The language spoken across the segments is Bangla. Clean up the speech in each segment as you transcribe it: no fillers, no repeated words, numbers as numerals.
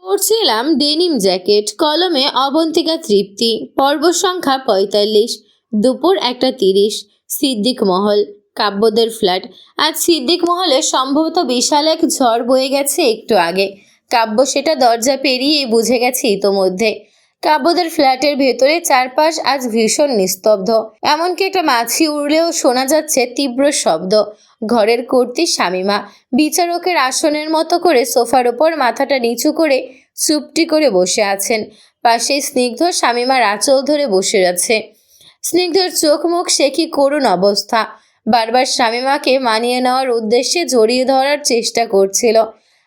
পড়ছিলাম ডেনিম জ্যাকেট, কলমে অবন্তিকা তৃপ্তি, পর্ব সংখ্যা ৪৫, দুপুর ১:৩০। সিদ্দিক মহল, কাব্যদের ফ্ল্যাট। আজ সিদ্দিক মহলে সম্ভবত বিশাল এক ঝড় বয়ে গেছে একটু আগে। কাব্য সেটা দরজা পেরিয়েই বুঝে গেছে ইতোমধ্যে। কাব্যদের ফ্ল্যাটের ভেতরে চারপাশ আজ ভীষণ নিস্তব্ধ, এমনকি একটা মাছি উড়লেও শোনা যাচ্ছে তীব্র শব্দ। ঘরের কর্ত্রী শামীমা বিচারকের আসনের মতো করে সোফার ওপর মাথাটা নিচু করে চুপটি করে বসে আছেন। পাশে স্নিগ্ধ শামীমার আঁচল ধরে বসে আছে। স্নিগ্ধর চোখ মুখ সে কি করুণ অবস্থা। বারবার শামীমাকে মানিয়ে নেওয়ার উদ্দেশ্যে জড়িয়ে ধরার চেষ্টা করছিল,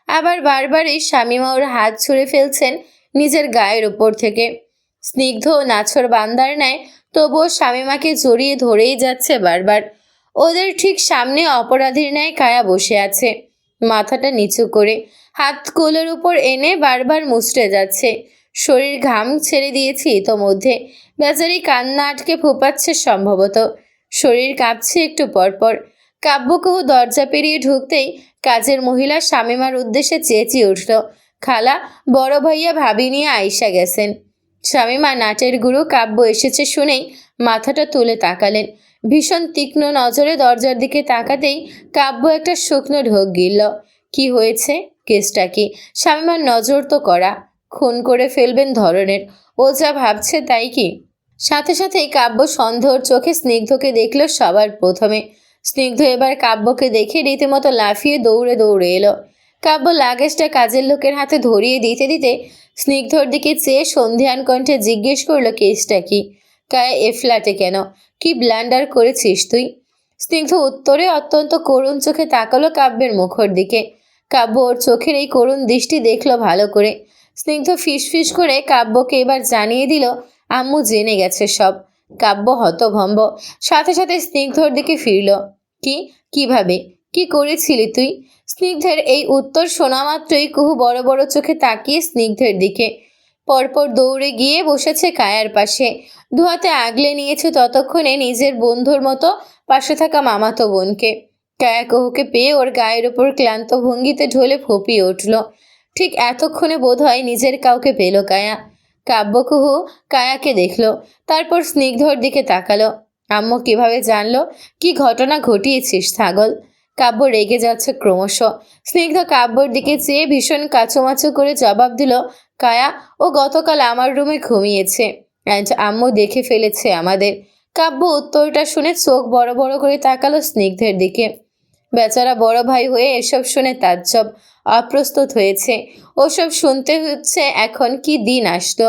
আবার বারবারই শামীমা ওর হাত ছুঁড়ে ফেলছেন নিজের গায়ের উপর থেকে। স্নিগ্ধ নাছোড় বান্দার ন্যায় তবুও শামীমাকে জড়িয়ে ধরেই যাচ্ছে বারবার। ওদের ঠিক সামনে অপরাধীর ন্যায় কায়া বসে আছে, মাথাটা নিচু করে হাত কোলের উপর এনে বারবার মুচড়ে যাচ্ছে। শরীর ঘাম ছেড়ে দিয়েছে ইতোমধ্যে। বেচারি কান্না আটকে ফোপাচ্ছে সম্ভবত, শরীর কাঁপছে একটু পরপর। কাব্যকেও দরজা পেরিয়ে ঢুকতেই কাজের মহিলা শামীমার উদ্দেশ্যে চেঁচিয়ে উঠল, খালা, বড় ভাইয়া ভাবি নিয়ে আইসা গেছেন। শামীমা নাটের গুরু কাব্য এসেছে শুনেই মাথাটা তুলে তাকালেন। ভীষণ তীক্ষ্ণ নজরে দরজার দিকে তাকাতেই কাব্য একটা শুকনো ঢোক গিলল। কি হয়েছে? কেসটা কি? শামীমার নজর তো করা, খুন করে ফেলবেন ধরনের। ও যা ভাবছে তাই কি? সাথে সাথেই কাব্য সন্দেহর চোখে স্নিগ্ধকে দেখল সবার প্রথমে। স্নিগ্ধ এবার কাব্যকে দেখে রীতিমতো লাফিয়ে দৌড়ে দৌড়ে এলো। কাব্য লাগেজটা কাজের লোকের হাতে ধরিয়ে দিতে দিতে স্নিগ্ধর দিকে চেয়ে সন্ধিয়ান কণ্ঠে জিজ্ঞেস করলো, কেসটা কি? কায়া এ ফ্ল্যাটে কেন? কি ব্লান্ডার করেছিস তুই? স্নিগ্ধ উত্তরে অত্যন্ত করুণ চোখে তাকালো কাব্যের মুখর দিকে। কাব্য ওর চোখের এই করুণ দৃষ্টি দেখলো ভালো করে। স্নিগ্ধ ফিসফিস করে কাব্যকে এবার জানিয়ে দিল, আম্মু জেনে গেছে সব। কাব্য হতভম্ব, সাথে সাথে স্নিগ্ধর দিকে ফিরল। কি? কিভাবে? কি করেছিলি তুই? স্নিগ্ধের এই উত্তর শোনা মাত্রই কুহু বড় বড় চোখে তাকিয়ে স্নিগ্ধের দিকে। পরপর দৌড়ে গিয়ে বসেছে কায়ার পাশে, দুহাতে আগলে নিয়েছে ততক্ষণে নিজের বন্ধুর মতো পাশে থাকা মামাতো বোনকে। কায়া কুহুকে পেয়ে ওর গায়ের উপর ক্লান্ত ভঙ্গিতে ঢলে ফুঁপিয়ে উঠল। ঠিক এতক্ষণে বোধহয় নিজের কাউকে পেল কায়া। কাব্য কুহু কায়াকে দেখল, তারপর স্নিগ্ধর দিকে তাকালো। আম্মু কিভাবে জানলো? কি ঘটনা ঘটিয়েছিস ছাগল? কাব্য রেগে যাচ্ছে ক্রমশ। স্নিগ্ধ কাব্যর দিকে চেয়ে ভীষণ কাচুমাচু করে জবাব দিল, কায়া, ও গতকাল আমার রুমে ঘুমিয়েছে, অ্যান্ড আম্মু দেখে ফেলেছে আমাদের। কাব্য উত্তরটা শুনে চোখ বড় বড় করে তাকালো স্নিগ্ধের দিকে। বেচারা বড় ভাই হয়ে এসব শুনে তাজ্জব, অপ্রস্তুত হয়েছে। ওসব শুনতে হচ্ছে এখন কি দিন আসতো।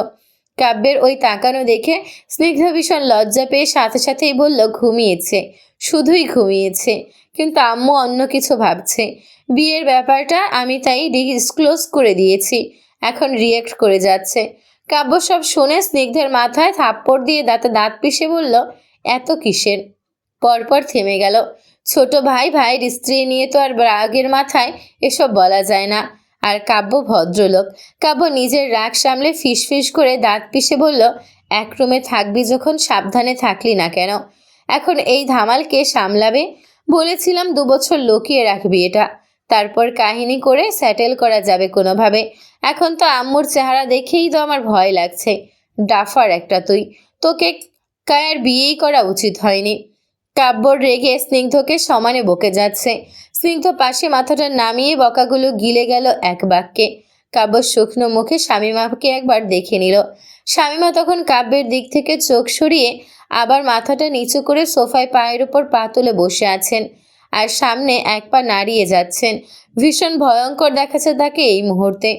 কাব্যের ওই তাকানো দেখে স্নিগ্ধ ভীষণ লজ্জা পেয়ে সাথে সাথেই বলল, ঘুমিয়েছে, শুধুই ঘুমিয়েছে, কিন্তু আম্মু অন্য কিছু ভাবছে। বিয়ের ব্যাপারটা আমি তাই ডিসক্লোজ করে দিয়েছি, এখন রিয়েক্ট করে যাচ্ছে। কাব্য সব শুনে স্নিগ্ধের মাথায় থাপ্পড় দিয়ে দাঁতে দাঁত পিষে বলল, এত কিসের? পরপর থেমে গেল। ছোট ভাই ভাইয়ের স্ত্রী নিয়ে তো আর রাগের মাথায় এসব বলা যায় না। আর কাব্য ভদ্রলোক। কাব্য নিজের রাগ সামলে ফিসফিস করে দাঁত পিষে বলল, এক রুমে থাকবি যখন সাবধানে থাকলি না কেন? এখন এই ধামালকে সামলাবে? বলেছিলাম 2 বছর লুকিয়ে রাখবি এটা, তারপর কাহিনী করে সেটেল করা যাবে কোনোভাবে। এখন তো আম্মুর চেহারা দেখেই তো আমার ভয় লাগছে। ডাফার একটা তুই, তোকে কায়ার বিয়েই করা উচিত হয়নি। কাব্যর রেগে স্নিগ্ধকে সমানে বকে যাচ্ছে। স্নিগ্ধ পাশে মাথাটা নামিয়ে বকাগুলো গিলে গেল এক বাক্যে। কাব্য শুকনো মুখে শামীমাকে একবার দেখে নিল। শামীমা তখন কাব্যের দিক থেকে চোখ সরিয়ে আবার মাথাটা নিচু করে সোফায় পায়ের উপর পা তুলে বসে আছেন, আর সামনে এক পা নাড়িয়ে যাচ্ছেন। ভীষণ ভয়ঙ্কর দেখাচ্ছে তাকে এই মুহূর্তে,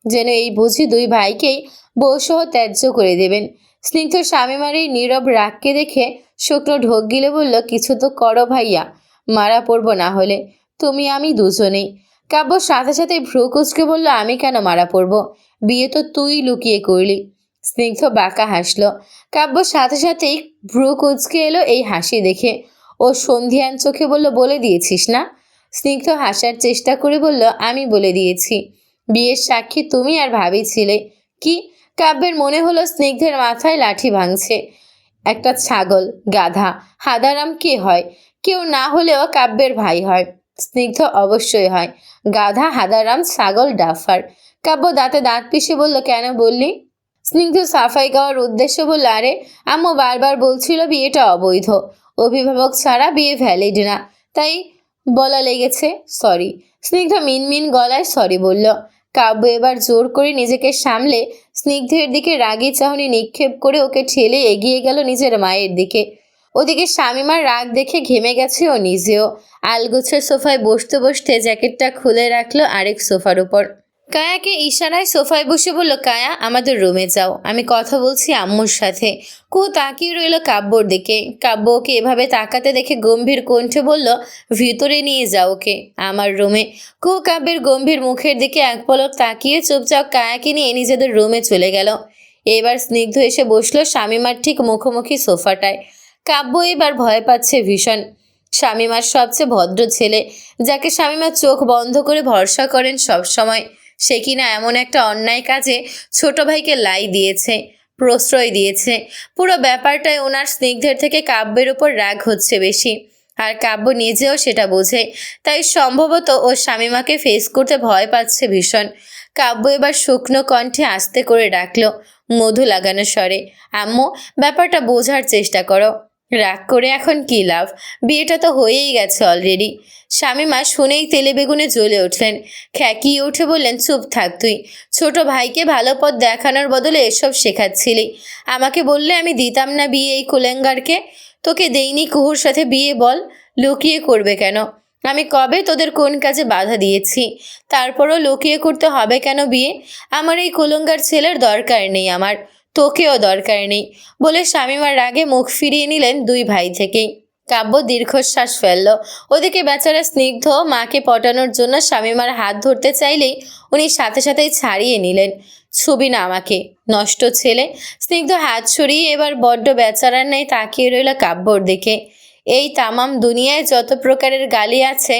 যেন এই বুঝি দুই ভাইকেই বউসহ ত্যায্য করে দেবেন। স্নিগ্ধ শামীমার এই নীরব রাগকে দেখে শুকনো ঢোক গিলে বলল, কিছু তো করো ভাইয়া, মারা পড়বো না হলে, তুমি আমি দুজনেই। কাব্য সাথে সাথে ভ্রু কুচকে বলল, আমি কেন মারা পড়বো? বিয়ে তো তুই লুকিয়ে করলি। স্নিগ্ধ বাঁকা হাসলো। কাব্য সাথে সাথেই ভ্রু কুচকে এলো এই হাসি দেখে। ও সন্ধিয়ান চোখে বলল, বলে দিয়েছিস না? স্নিগ্ধ হাসার চেষ্টা করে বলল, আমি বলে দিয়েছি, বিয়ের সাক্ষী তুমি আর ভাবি ছিলে। কি? কাব্যের মনে হলো স্নিগ্ধের মাথায় লাঠি ভাঙছে। একটা ছাগল, গাধা, হাদারাম কে হয়? কেউ না হলেও কাব্যের ভাই হয়। স্নিগ্ধ অবশ্যই হয়। গাধা, হাদারাম, ছাগল, ডাফার। কাব্য দাঁতে দাঁত পিষে বলল, কেন বললি? স্নিগ্ধ সাফাই গাওয়ার উদ্দেশ্য বলল, আরে আম্মু বারবার বলছিল বিয়েটা অবৈধ, অভিভাবক ছাড়া বিয়ে ভ্যালিড না, তাই বলা লেগেছে। সরি। স্নিগ্ধ মিনমিন গলায় সরি বলল। কাব্য এবার জোর করে নিজেকে সামলে স্নিগ্ধের দিকে রাগী চাহনি নিক্ষেপ করে ওকে ঠেলে এগিয়ে গেল নিজের মায়ের দিকে। ওদিকে শামিমার রাগ দেখে ঘেমে গেছে ও নিজেও। আলগোছের সোফায় বসতে বসতে জ্যাকেটটা খুলে রাখলো আরেক সোফার উপর। কায়াকে ইশারায় সোফায় বসে বলল, কায়া আমাদের রুমে যাও, আমি কথা বলছি আম্মুর সাথে। কুহু তাকিয়ে রইল কাব্যর দিকে। কাব্য ওকে এভাবে তাকাতে দেখে গম্ভীর কণ্ঠে বলল, ভিতরে নিয়ে যাও ওকে, আমার রুমে। কুহু কাব্যের গম্ভীর মুখের দিকে এক পলক তাকিয়ে চুপচাপ কায়াকে নিয়ে নিজেদের রুমে চলে গেল। এবার স্নিগ্ধ এসে বসলো শামিমার ঠিক মুখোমুখি সোফাটায়। কাব্য এবার ভয় পাচ্ছে ভীষণ। শামিমার সবচেয়ে ভদ্র ছেলে, যাকে শামিমা চোখ বন্ধ করে ভরসা করেন সবসময়, সে কিনা এমন একটা অন্যায় কাজে ছোট ভাইকে লাই দিয়েছে, প্রশ্রয় দিয়েছে। পুরো ব্যাপারটায় ওনার স্নিগ্ধের থেকে কাব্যের উপর রাগ হচ্ছে বেশি। আর কাব্য নিজেও সেটা বোঝে, তাই সম্ভবত ও শামিমাকে ফেস করতে ভয় পাচ্ছে ভীষণ। কাব্য এবার শুকনো কণ্ঠে আস্তে করে ডাকলো, মধু লাগানো স্বরে, আম্মু ব্যাপারটা বোঝার চেষ্টা করো। রাগ করে এখন কী লাভ, বিয়েটা তো হয়েই গেছে অলরেডি। শামিমা শুনেই তেলে বেগুনে জ্বলে উঠলেন। খ্যাকিয়ে উঠে বললেন, চুপ থাক তুই। ছোট ভাইকে ভালো পথ দেখানোর বদলে এসব শেখাচ্ছিলি। আমাকে বললে আমি দিতাম না বিয়ে এই কুলেঙ্গারকে। তোকে দেইনি কুহুর সাথে বিয়ে, বল লুকিয়ে করবে কেন? আমি কবে তোদের কোন কাজে বাধা দিয়েছি? তারপরও লুকিয়ে করতে হবে কেন বিয়ে? আমার এই কুলঙ্গার ছেলের দরকার নেই, আমার তোকেও দরকার নেই বলে শামিমার রাগে মুখ ফিরিয়ে নিলেন দুই ভাই থেকেই। কাব্য দীর্ঘশ্বাস ফেলল। ওদিকে বেচারা স্নিগ্ধ মাকে পটানোর জন্য শামিমার হাত ধরতে চাইলেই উনি সাথে সাথেই ছাড়িয়ে নিলেন। ছবি না আমাকে, নষ্ট ছেলে। স্নিগ্ধ হাত সরিয়ে এবার বড্ড বেচারার ন্যায় তাকিয়ে রইল কাব্যর দিকে। এই তামাম দুনিয়ায় যত প্রকারের গালি আছে,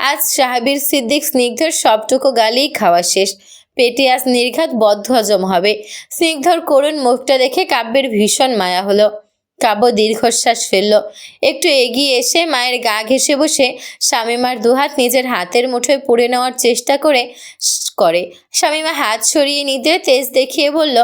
আজ সাহাবীর সিদ্দিক স্নিগ্ধর সবটুকু গালিই খাওয়া শেষ। পেটে আজ নির্ঘাত বদ্ধ হজম হবে। স্নিগ্ধর করুণ মুখটা দেখে কাব্যের ভীষণ মায়া হলো। কাব্য দীর্ঘশ্বাস ফেলল। একটু এগিয়ে এসে মায়ের গা ঘেঁষে বসে শামিমার দুহাত নিজের হাতের মুঠোয় পুড়ে নেওয়ার চেষ্টা করে শামিমা হাত সরিয়ে নিতে তেজ দেখিয়ে বলল,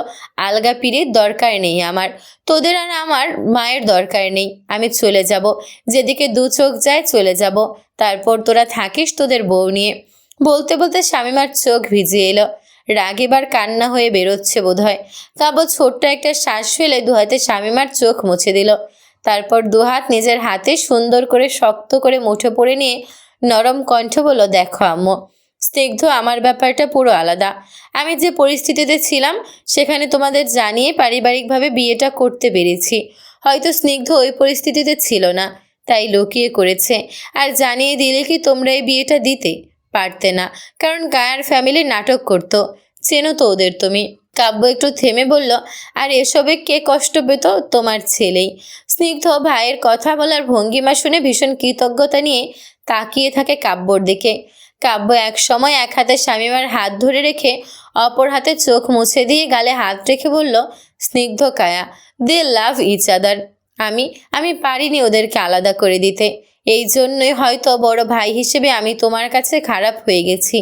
আলগা পীরের দরকার নেই আমার, তোদের আর আমার মায়ের দরকার নেই। আমি চলে যাব, যেদিকে দু চোখ যায় চলে যাব, তারপর তোরা থাকিস তোদের বউ নিয়ে। বলতে বলতে শামিমার চোখ ভিজে এলো। রাগ এবার কান্না হয়ে বেরোচ্ছে বোধহয়। কাব্য ছোট্ট একটা শ্বাস ফেলে দুহাতে শামিমার চোখ মুছে দিল। তারপর দুহাত নিজের হাতে সুন্দর করে শক্ত করে মুঠো পড়ে নিয়ে নরম কণ্ঠ বলল, দেখো আম্মু, স্নিগ্ধ আমার ব্যাপারটা পুরো আলাদা। আমি যে পরিস্থিতিতে ছিলাম সেখানে তোমাদের জানিয়ে পারিবারিকভাবে বিয়েটা করতে পেরেছি। হয়তো স্নিগ্ধ ওই পরিস্থিতিতে ছিল না, তাই লুকিয়ে করেছে। আর জানিয়ে দিলে কি তোমরা এই বিয়েটা দিতে পারতে না, কারণ গায়ার ফ্যামিলি নাটক করতো। চেনো তো ওদের তুমি। কাব্য একটু থেমে বলল, আর এসবে কে কষ্ট পেত? তোমার ছেলেই। স্নিগ্ধ ভাইয়ের কথা বলার ভঙ্গিমা শুনে ভীষণ কৃতজ্ঞতা নিয়ে তাকিয়ে থাকে কাব্যর দিকে। কাব্য এক সময় এক হাতে শামিমার হাত ধরে রেখে অপর হাতে চোখ মুছে দিয়ে গালে হাত রেখে বলল, স্নিগ্ধ কায়া, দে লাভ ইচ আদার। আমি পারিনি ওদেরকে আলাদা করে দিতে। এই জন্যই হয়তো বড় ভাই হিসেবে আমি তোমার কাছে খারাপ হয়ে গেছি।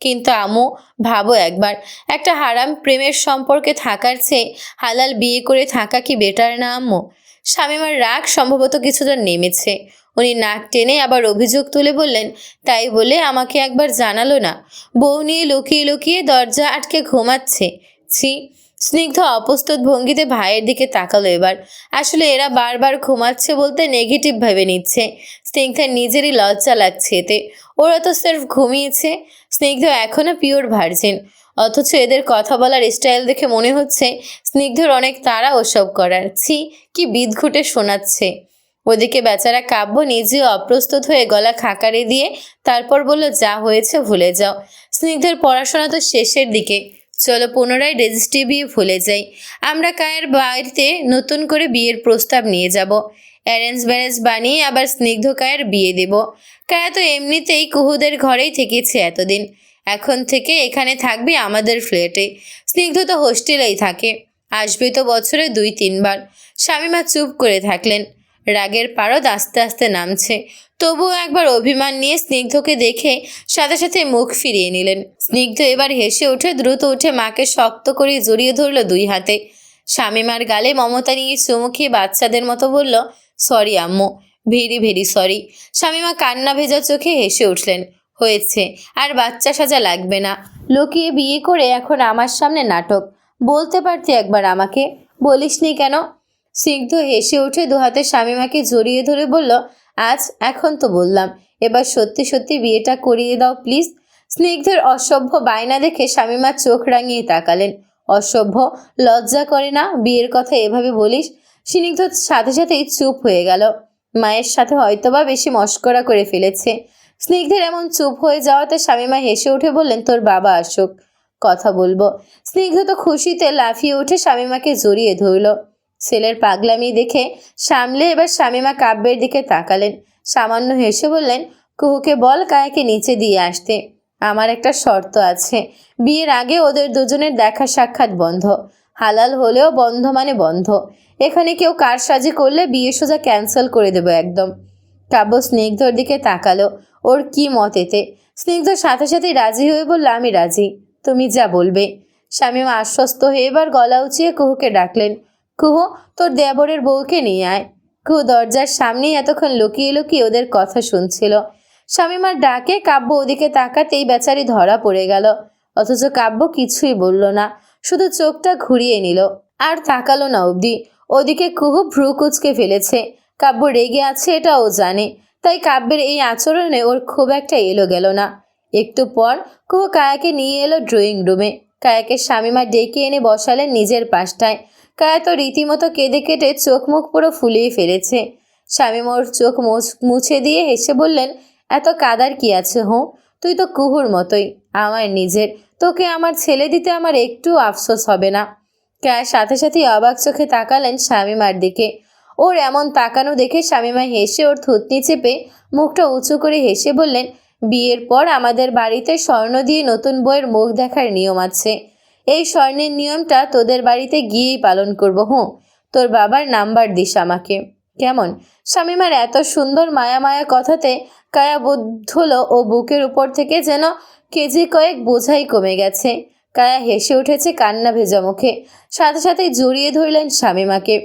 কিন্তু আম্মু, ভাবো একবার, একটা হারাম প্রেমের সম্পর্কে থাকার চেয়ে হালাল বিয়ে করে থাকা কি বেটার না আম্মু? শামিমার রাগ সম্ভবত কিছুটা নেমেছে। উনি নাক টেনে আবার অভিযোগ তুলে বললেন, তাই বলে আমাকে একবার জানালো না? বউ নিয়ে লুকিয়ে লুকিয়ে দরজা আটকে ঘুমাচ্ছে। ছি। স্নিগ্ধ অপ্রস্তুত ভঙ্গিতে ভাইয়ের দিকে তাকালো এবার। আসলে এরা বারবার ঘুমাচ্ছে বলতে নেগেটিভ ভেবে নিচ্ছে। স্নিগ্ধের নিজেরই লজ্জা লাগছে এতে। ওরা তো সির্ফ ঘুমিয়েছে। স্নিগ্ধ এখনও পিওর ভার্জিন, অথচ এদের কথা বলার স্টাইল দেখে মনে হচ্ছে স্নিগ্ধর অনেক তাড়া ওসব করার। ছি, কি বিদঘুটে শোনাচ্ছে। ওদিকে বেচারা কাব্য নিজেও অপ্রস্তুত হয়ে গলা খাকারে দিয়ে তারপর বলল, যা হয়েছে ভুলে যাও। স্নিগ্ধের পড়াশোনা তো শেষের দিকে, চলো পুনরায় রেজিস্ট্রি বিয়ে ভুলে যাই। আমরা কায়ের বাড়িতে নতুন করে বিয়ের প্রস্তাব নিয়ে যাব। অ্যারেঞ্জ ম্যারেজ বানিয়ে আবার স্নিগ্ধ কায়ের বিয়ে দেব। কায়া তো এমনিতেই কুহুদের ঘরেই থেকেছে এতদিন, এখন থেকে এখানে থাকবে আমাদের ফ্ল্যাটে। স্নিগ্ধ তো হোস্টেলেই থাকে, আসবে তো বছরে 2-3 বার। শামিমা চুপ করে থাকলেন। রাগের পারদ আস্তে আস্তে নামছে। তবুও একবার অভিমান নিয়ে স্নিগ্ধকে দেখে সাথে সাথে মুখ ফিরিয়ে নিলেন। স্নিগ্ধ এবার হেসে উঠে দ্রুত উঠে মাকে শক্ত করে জড়িয়ে ধরল দুই হাতে। শামীমার গালে মমতা নিয়ে চুমু খেয়ে বাচ্চাদের মতো বলল, সরি আম্মু, ভেরি ভেরি সরি। শামীমা কান্না ভেজা চোখে হেসে উঠলেন। হয়েছে, আর বাচ্চা সাজা লাগবে না। লুকিয়ে বিয়ে করে এখন আমার সামনে নাটক। বলতে পারতি একবার আমাকে, বলিসনি কেন? স্নিগ্ধ হেসে উঠে দুহাতে শামীমাকে জড়িয়ে ধরে বলল, এখন তো বললাম, এবার সত্যি সত্যি বিয়েটা করিয়ে দাও প্লিজ। স্নিগ্ধের অসভ্য বায়না দেখে শামীমা চোখ রাঙিয়ে তাকালেন। অসভ্য, লজ্জা করে না বিয়ের কথা এভাবে বলিস? স্নিগ্ধ সাথে সাথেই চুপ হয়ে গেল। মায়ের সাথে হয়তোবা বেশি মশকরা করে ফেলেছে। স্নিগ্ধের এমন চুপ হয়ে যাওয়াতে শামীমা হেসে উঠে বললেন, তোর বাবা আসুক, কথা বলবো। স্নিগ্ধ তো খুশিতে লাফিয়ে উঠে শামীমাকে জড়িয়ে ধরল। ছেলের পাগলামি দেখে সামলে এবার শামীমা কাব্যের দিকে তাকালেন। সামান্য হেসে বললেন, কুহুকে বল কায়াকে নিচে দিয়ে আসতে। আমার একটা শর্ত আছে, বিয়ের আগে ওদের দুজনের দেখা সাক্ষাৎ বন্ধ। হালাল হলেও বন্ধ মানে বন্ধ। এখানে কেউ কারসাজি করলে বিয়ে সোজা ক্যান্সেল করে দেবো একদম। কাব্য স্নিগ্ধর দিকে তাকালো, ওর কি মত এতে? স্নিগ্ধ সাথে সাথেই রাজি হয়ে বলল, আমি রাজি, তুমি যা বলবে। শামীমা আশ্বস্ত হয়ে এবার গলা উঁচিয়ে কুহুকে ডাকলেন, কুহু, তোর দেবরের বউকে নিয়ে আয়। কুহু দরজার সামনেই এতক্ষণ লুকিয়ে লুকিয়ে ওদের কথা শুনছিল। শামীমার ডাকে কাব্য ওদিকে তাকাতেই বেচারি ধরা পড়ে গেল। অথচ কাব্য কিছুই বলল না, শুধু চোখটা ঘুরিয়ে নিল, আর তাকালো না অবধি। ওদিকে কুহু ভ্রু কুচকে ফেলেছে। কাব্য রেগে আছে এটা ও জানে, তাই কাব্যের এই আচরণে ওর খুব একটা এলো গেল না। একটু পর কুহু কায়াকে নিয়ে এলো ড্রয়িং রুমে। কায়াকে শামীমা ডেকে এনে বসালেন নিজের পাশটায়। কায়া তো রীতিমতো কেঁদে কেটে চোখ মুখ পুরো ফুলিয়ে ফেলেছে। শামীমা ওর চোখ মুছে দিয়ে হেসে বললেন, এত কাদার কি আছে তুই তো কুহুর মতোই, আমার নিজের। তোকে আমার ছেলে দিতে আমার একটু আফসোস হবে না। কায়া সাথে সাথেই অবাক চোখে তাকালেন শামীমার দিকে। ওর এমন তাকানো দেখে শামীমা হেসে ওর থুতনি চেপে মুখটা উঁচু করে হেসে বললেন, বিয়ের পর আমাদের বাড়িতে স্বর্ণ দিয়ে নতুন বউয়ের মুখ দেখার নিয়ম আছে। এই স্বর্ণের নিয়মটা তোদের বাড়িতে গিয়েই পালন করব। তোর বাবার নাম্বার দিস আমাকে, কেমন? শামীমার এত সুন্দর মায়া মায়া কথাতে কায়া বোধ হলো ও বুকের উপর থেকে যেন কেজি কয়েক বোঝাই কমে গেছে। কায়া হেসে উঠেছে কান্না ভেজা মুখে। সাথে সাথেই জড়িয়ে ধরলেন শামীমাকে।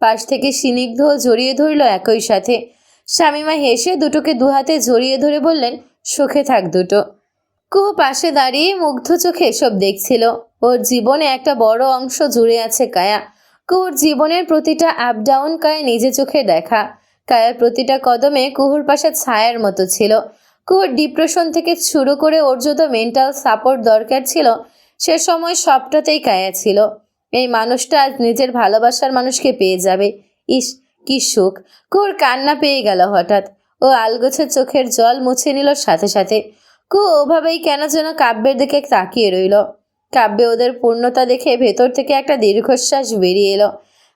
পাশ থেকে স্নিগ্ধ জড়িয়ে ধরল একই সাথে। শামীমা হেসে দুটোকে দুহাতে জড়িয়ে ধরে বললেন, সুখে থাক দুটো। কুহু পাশে দাঁড়িয়ে মুগ্ধ চোখে এসব দেখছিল। ওর জীবনে একটা বড় অংশ জুড়ে আছে কায়া। কুহুর জীবনের প্রতিটা আপ ডাউন কায়া নিজে চোখে দেখা। কায়ার প্রতিটা কদমে কুহুর পাশে ছায়ার মতো ছিল। কুহুর ডিপ্রেশন থেকে শুরু করে ওর যত মেন্টাল সাপোর্ট দরকার ছিল, সে সময় সবটাতেই কায়া ছিল। এই মানুষটা আজ নিজের ভালোবাসার মানুষকে পেয়ে যাবে। ইস, কি সুখ! কুহুর কান্না পেয়ে গেল হঠাৎ। ও আলগোছে চোখের জল মুছে নিল সাথে সাথে। কুহু ওভাবেই কেন যেন কাব্যের দিকে তাকিয়ে রইল। কাব্যে ওদের পূর্ণতা দেখে ভেতর থেকে একটা দীর্ঘশ্বাস বেরিয়ে এলো।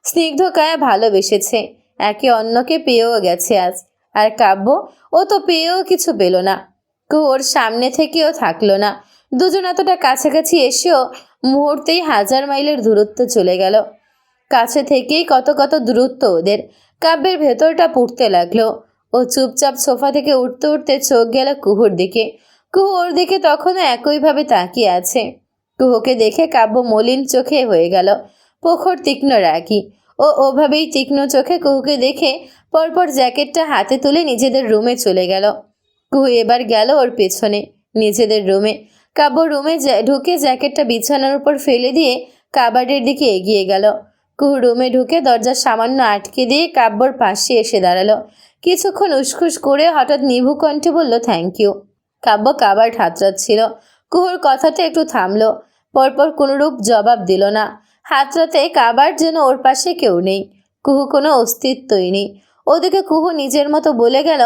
স্নিগ্ধ কায়া ভালোবেসেছে, একে অন্যকে পেয়েও গেছে আজ। আর কাব্য, ও তো পেয়েও কিছু পেল না। কুহু ওর সামনে থেকেও থাকলো না। দুজন এতটা কাছাকাছি এসেও মুহূর্তেই 1000 মাইলের দূরত্ব চলে গেল। কাছে থেকেই কত কত দূরত্ব ওদের। কাব্যের ভেতরটা পুড়তে লাগলো। ও চুপচাপ সোফা থেকে উঠতে উঠতে চোখ গেল কুহুর দিকে। কুহু ওর দিকে তখনও একইভাবে তাকিয়ে আছে। কুহুকে দেখে কাব্য মলিন চোখে হয়ে গেল, প্রখর তীক্ষ্ণ রাগী। ও ওভাবেই তীক্ষ্ণ চোখে কুহুকে দেখে পরপর জ্যাকেটটা হাতে তুলে নিজেদের রুমে চলে গেল। কুহু এবার গেল ওর পেছনে নিজেদের রুমে। কাব্য রুমে ঢুকে জ্যাকেটটা বিছানার উপর ফেলে দিয়ে কাবার্ডের দিকে এগিয়ে গেল। কুহু রুমে ঢুকে দরজা সামান্য আটকে দিয়ে কাব্যর পাশে এসে দাঁড়ালো। কিছুক্ষণ উসখুস করে হঠাৎ নিভু কণ্ঠে বলল, থ্যাংক ইউ। কাব্য কাবার্ড হাতড়াচ্ছিল। কুহুর কথাতে একটু থামলো, পরপর কোনোরূপ জবাব দিল না। হাতড়াতে কাবার্ড যেন ওর পাশে কেউ নেই, কুহু কোনো অস্তিত্বই নেই। ওদিকে কুহু নিজের মতো বলে গেল,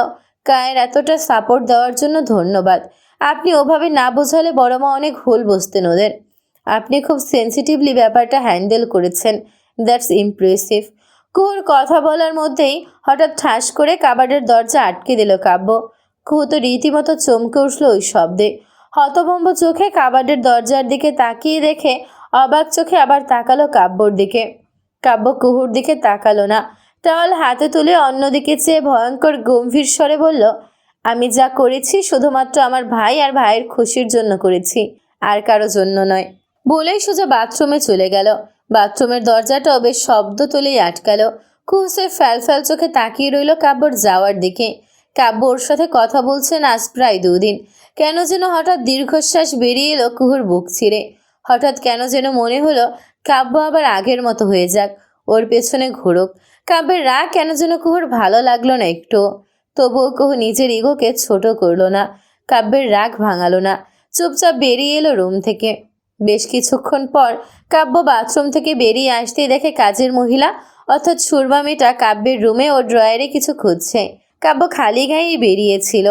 কায়ের এতটা সাপোর্ট দেওয়ার জন্য ধন্যবাদ। আপনি ওভাবে না বোঝালে বড় মা অনেক ভুল বুঝতেন ওদের। আপনি খুব সেন্সিটিভলি ব্যাপারটা হ্যান্ডেল করেছেন, দ্যাটস ইমপ্রেসিভ। কুহুর কথা বলার মধ্যেই হঠাৎ ঠাস করে কাবার্ডের দরজা আটকে দিল কাব্য। কুহু তো রীতিমতো চমকে উঠল ওই শব্দে। হতভম্ব চোখে কাবার্ডের দরজার দিকে তাকিয়ে দেখে অবাক চোখে আবার তাকালো কাব্যর দিকে। কাব্য কুহুর দিকে তাকালো না, টাওয়াল হাতে তুলে অন্যদিকে চেয়ে ভয়ঙ্কর গম্ভীর স্বরে বলল, আমি যা করেছি শুধুমাত্র আমার ভাই আর ভাইয়ের খুশির জন্য করেছি, আর কারো জন্য নয়। বলেই সোজা বাথরুমে চলে গেল। বাথরুমের দরজাটাও বেশ শব্দ তুলেই আটকালো। কুহুসের ফ্যাল চোখে তাকিয়ে রইল কাব্যর যাওয়ার দিকে। কাব্য ওর সাথে কথা বলছেন আজ প্রায় 2 দিন। কেন যেন হঠাৎ দীর্ঘশ্বাস বেরিয়ে এলো কুহুর বুক ছিঁড়ে। হঠাৎ কেন যেন মনে হলো কাব্য আবার আগের মতো হয়ে যাক, ওর পেছনে ঘুরুক। কাব্যের রাগ কেন যেন কুহুর ভালো লাগলো না একটু। তবুও কুহু নিজের ইগোকে ছোট করলো না, কাব্যের রাগ ভাঙালো না। চুপচাপ বেরিয়ে এলো রুম থেকে। বেশ কিছুক্ষণ পর কাব্য বাথরুম থেকে বেরিয়ে আসতেই দেখে কাজের মহিলা অর্থাৎ সুরমা মেয়েটা কাব্যের রুমে ও ড্রয়ারে কিছু খুঁজছে। কাব্য খালি গায়েই বেরিয়েছিল।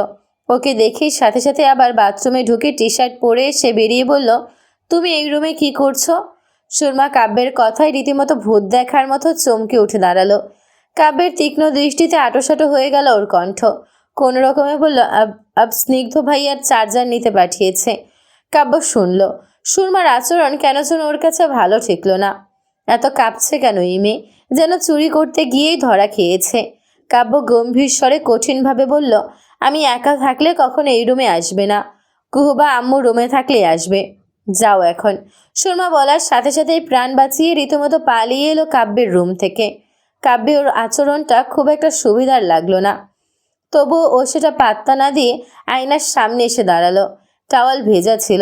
ওকে দেখেই সাথে সাথে আবার বাথরুমে ঢুকে টি শার্ট পরে এসে বেরিয়ে বলল, তুমি এই রুমে কি করছো? সুরমা কাব্যের কথায় রীতিমতো ভূত দেখার মতো চমকে উঠে দাঁড়ালো। কাব্যের তীক্ষ্ণ দৃষ্টিতে আটোসাটো হয়ে গেল ওর কণ্ঠ। কোনো রকমে বলল, আব স্নিগ্ধ ভাইয়ার চার্জার নিতে পাঠিয়েছে। কাব্য শুনল। সুরমার আচরণ কেন যেন ওর কাছে ভালো ঠেকলো না। এত কাঁপছে কেন এই মেয়ে? যেন চুরি করতে গিয়েই ধরা খেয়েছে। কাব্য গম্ভীর স্বরে কঠিনভাবে বলল, আমি একা থাকলে কখনো এই রুমে আসবে না। কুহুবা আম্মু রুমে থাকলে আসবে। যাও এখন। সুরমা বলার সাথে সাথেই প্রাণ বাঁচিয়ে রীতিমতো পালিয়ে এলো কাব্যের রুম থেকে। কাব্যের ওর আচরণটা খুব একটা সুবিধার লাগলো না। তবুও ও সেটা পাত্তা না দিয়ে আয়নার সামনে এসে দাঁড়ালো। টাওয়াল ভেজা ছিল।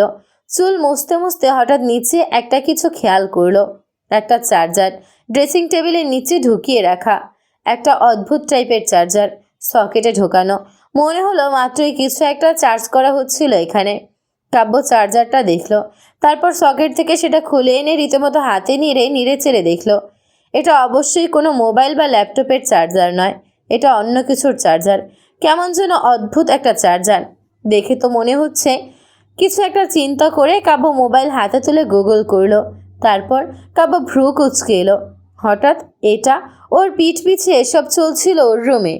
চুল মুছতে মুছতে হঠাৎ নিচে একটা কিছু খেয়াল করলো। একটা চার্জার ড্রেসিং টেবিলের নিচে ঢুকিয়ে রাখা। একটা অদ্ভুত টাইপের চার্জার, সকেটে ঢোকানো। মনে হলো মাত্রই কিছু একটা চার্জ করা হচ্ছিল এখানে। কাব্য চার্জারটা দেখলো, তারপর সকেট থেকে সেটা খুলে এনে রীতিমতো হাতে নিড়ে চেড়ে দেখলো। এটা অবশ্যই কোনো মোবাইল বা ল্যাপটপের চার্জার নয়, এটা অন্য কিছুর চার্জার। কেমন যেন অদ্ভুত একটা চার্জার। দেখে তো মনে হচ্ছে কিছু একটা চিন্তা করে কাব্য মোবাইল হাতে তুলে গুগল করলো। তারপর কাব্য ভ্রু কুঁচকে এলো। হঠাৎ এটা ওর পিঠ পিছে এসব চলছিল ওর রুমে।